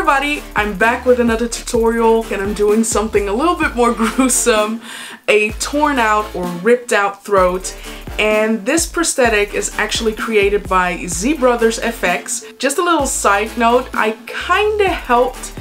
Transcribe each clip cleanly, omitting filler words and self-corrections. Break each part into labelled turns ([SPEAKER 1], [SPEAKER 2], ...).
[SPEAKER 1] everybody, I'm back with another tutorial and I'm doing something a little bit more gruesome, a torn out or ripped out throat. And this prosthetic is actually created by ZbrothersFX. Just a little side note, I kinda helped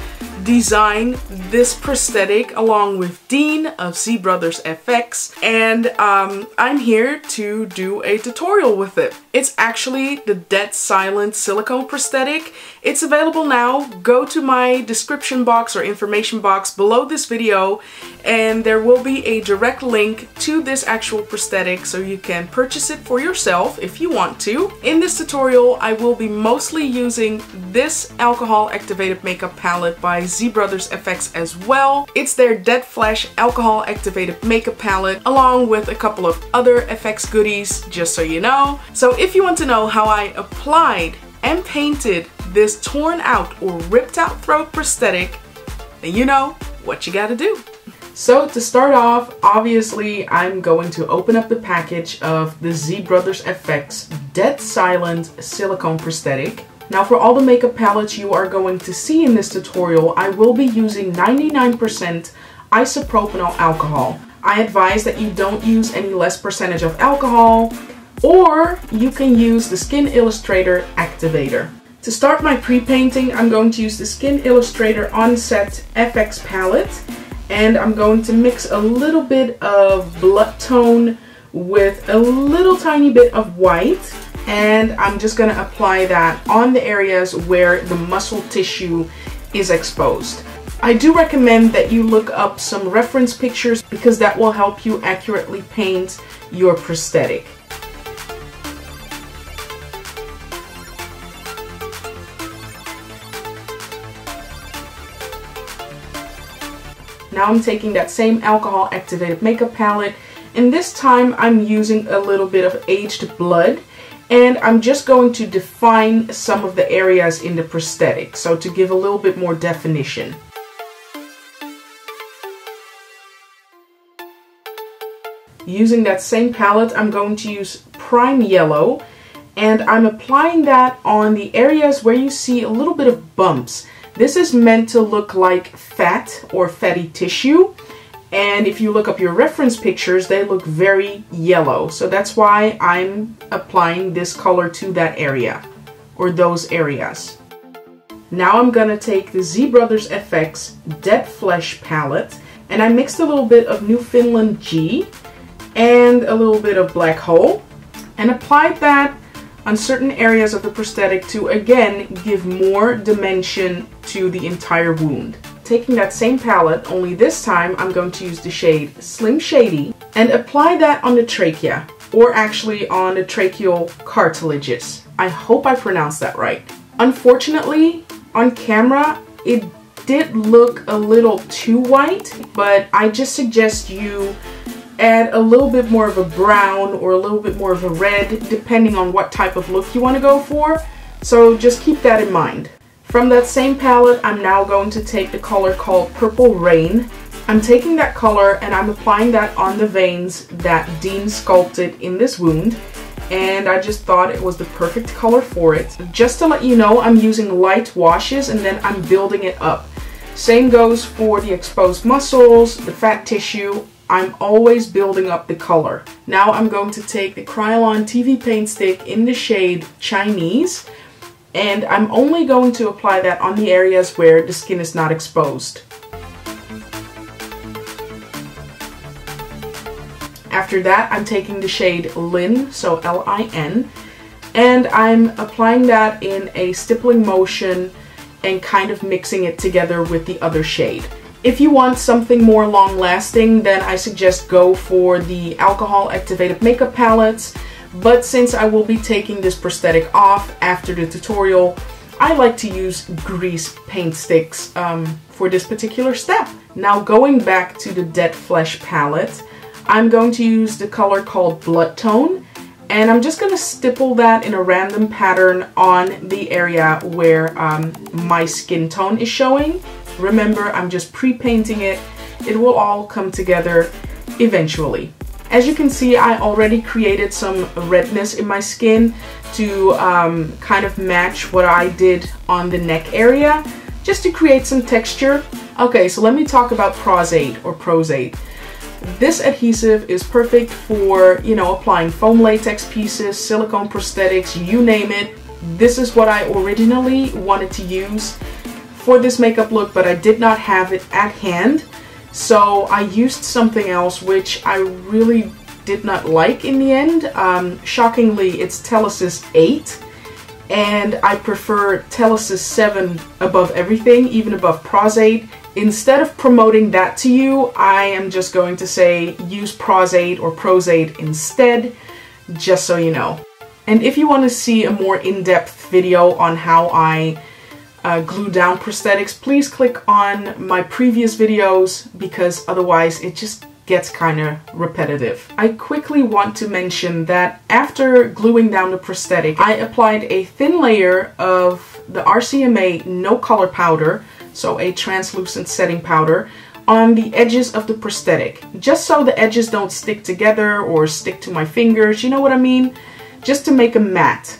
[SPEAKER 1] design this prosthetic along with Dean of ZbrothersFX, and I'm here to do a tutorial with it. It's actually the Dead Silent silicone prosthetic. It's available now. Go to my description box or information box below this video and there will be a direct link to this actual prosthetic so you can purchase it for yourself if you want to. In this tutorial I will be mostly using this alcohol activated makeup palette by ZbrothersFX as well. It's their Dead Flash alcohol activated makeup palette along with a couple of other FX goodies, just so you know. So if you want to know how I applied and painted this torn out or ripped out throat prosthetic, then you know what you gotta do. So to start off, obviously I'm going to open up the package of the ZbrothersFX Dead Silent silicone prosthetic. Now for all the makeup palettes you are going to see in this tutorial, I will be using 99% isopropanol alcohol. I advise that you don't use any less percentage of alcohol, or you can use the Skin Illustrator activator. To start my pre-painting, I'm going to use the Skin Illustrator Onset FX palette, and I'm going to mix a little bit of blood tone with a little tiny bit of white, and I'm just going to apply that on the areas where the muscle tissue is exposed. I do recommend that you look up some reference pictures because that will help you accurately paint your prosthetic. Now I'm taking that same alcohol activated makeup palette, and this time I'm using a little bit of aged blood, and I'm just going to define some of the areas in the prosthetic, so to give a little bit more definition. Using that same palette, I'm going to use Prime Yellow, and I'm applying that on the areas where you see a little bit of bumps. This is meant to look like fat or fatty tissue, and if you look up your reference pictures, they look very yellow. So that's why I'm applying this color to that area, or those areas. Now I'm gonna take the ZbrothersFX Dead Flesh palette, and I mixed a little bit of Newfoundland G and a little bit of Black Hole, and applied that on certain areas of the prosthetic to again give more dimension to the entire wound. Taking that same palette, only this time I'm going to use the shade Slim Shady and apply that on the trachea, or actually on the tracheal cartilages. I hope I pronounced that right. Unfortunately, on camera it did look a little too white, but I just suggest you add a little bit more of a brown or a little bit more of a red, depending on what type of look you want to go for. So just keep that in mind. From that same palette, I'm now going to take the color called Purple Rain. I'm taking that color and I'm applying that on the veins that Dean sculpted in this wound. And I just thought it was the perfect color for it. Just to let you know, I'm using light washes and then I'm building it up. Same goes for the exposed muscles, the fat tissue. I'm always building up the color. Now I'm going to take the Kryolan TV paint stick in the shade Chinese, and I'm only going to apply that on the areas where the skin is not exposed. After that, I'm taking the shade Lin, so L-I-N, and I'm applying that in a stippling motion and kind of mixing it together with the other shade. If you want something more long lasting, then I suggest go for the alcohol activated makeup palettes. But since I will be taking this prosthetic off after the tutorial, I like to use grease paint sticks for this particular step. Now going back to the Dead Flesh palette, I'm going to use the color called Blood Tone, and I'm just going to stipple that in a random pattern on the area where my skin tone is showing. Remember, I'm just pre-painting it. It will all come together eventually. As you can see, I already created some redness in my skin to kind of match what I did on the neck area. just to create some texture. Okay, so let me talk about Prostate. This adhesive is perfect for, you know, applying foam latex pieces, silicone prosthetics, you name it. This is what I originally wanted to use for this makeup look, but I did not have it at hand. So I used something else which I really did not like in the end. Shockingly, it's Telesis 8. And I prefer Telesis 7 above everything, even above Prostate. Instead of promoting that to you, I am just going to say use Prostate or Prostate instead, just so you know. And if you want to see a more in-depth video on how I glue down prosthetics, please click on my previous videos, because otherwise it just gets kind of repetitive. I quickly want to mention that after gluing down the prosthetic, I applied a thin layer of the RCMA No Color Powder, so a translucent setting powder, on the edges of the prosthetic, just so the edges don't stick together or stick to my fingers, you know what I mean? Just to make a matte.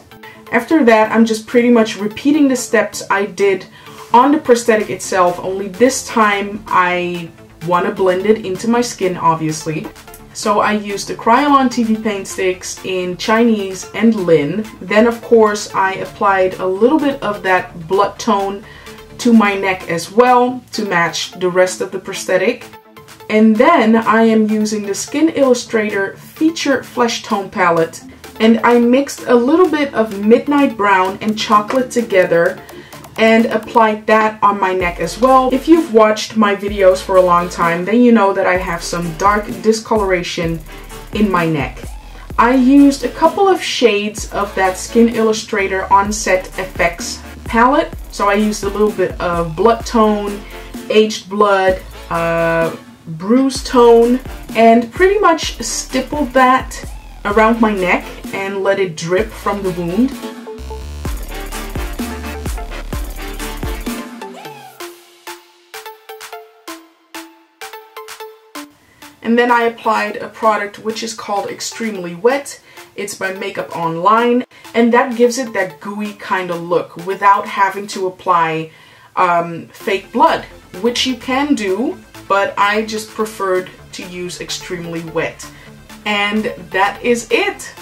[SPEAKER 1] After that, I'm just pretty much repeating the steps I did on the prosthetic itself, only this time I want to blend it into my skin, obviously. So I used the Kryolan TV paint sticks in Chinese and Lin. Then of course I applied a little bit of that blood tone to my neck as well to match the rest of the prosthetic. And then I am using the Skin Illustrator Feature Flesh Tone palette, and I mixed a little bit of midnight brown and chocolate together and applied that on my neck as well. If you've watched my videos for a long time, then you know that I have some dark discoloration in my neck. I used a couple of shades of that Skin Illustrator Onset FX palette. So I used a little bit of blood tone, aged blood, bruise tone, and pretty much stippled that around my neck and let it drip from the wound. And then I applied a product which is called Extremely Wet. It's by Makeup Online, and that gives it that gooey kind of look without having to apply fake blood, which you can do, but I just preferred to use Extremely Wet. And that is it.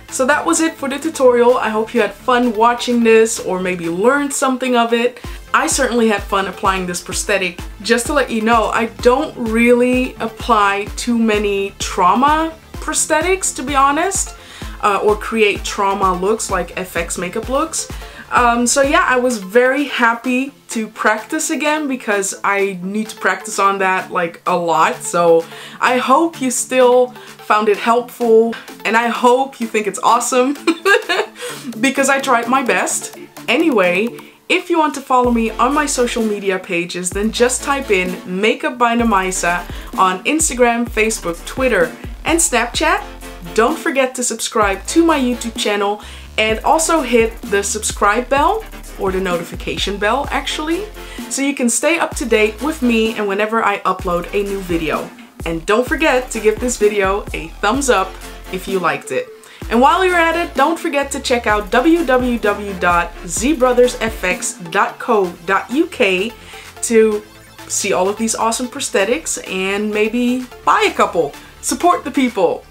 [SPEAKER 1] So that was it for the tutorial. I hope you had fun watching this or maybe learned something of it. I certainly had fun applying this prosthetic. Just to let you know, I don't really apply too many trauma prosthetics, to be honest, or create trauma looks like FX makeup looks. So yeah, I was very happy to practice again because I need to practice on that like a lot. So I hope you still found it helpful, and I hope you think it's awesome because I tried my best. Anyway, if you want to follow me on my social media pages, then just type in MakeupByNamaisa on Instagram, Facebook, Twitter, and Snapchat. Don't forget to subscribe to my YouTube channel and also hit the subscribe bell, or the notification bell actually, so you can stay up to date with me and whenever I upload a new video. And don't forget to give this video a thumbs up if you liked it. And while you're at it, don't forget to check out www.ZbrothersFX.co.uk to see all of these awesome prosthetics and maybe buy a couple. Support the people.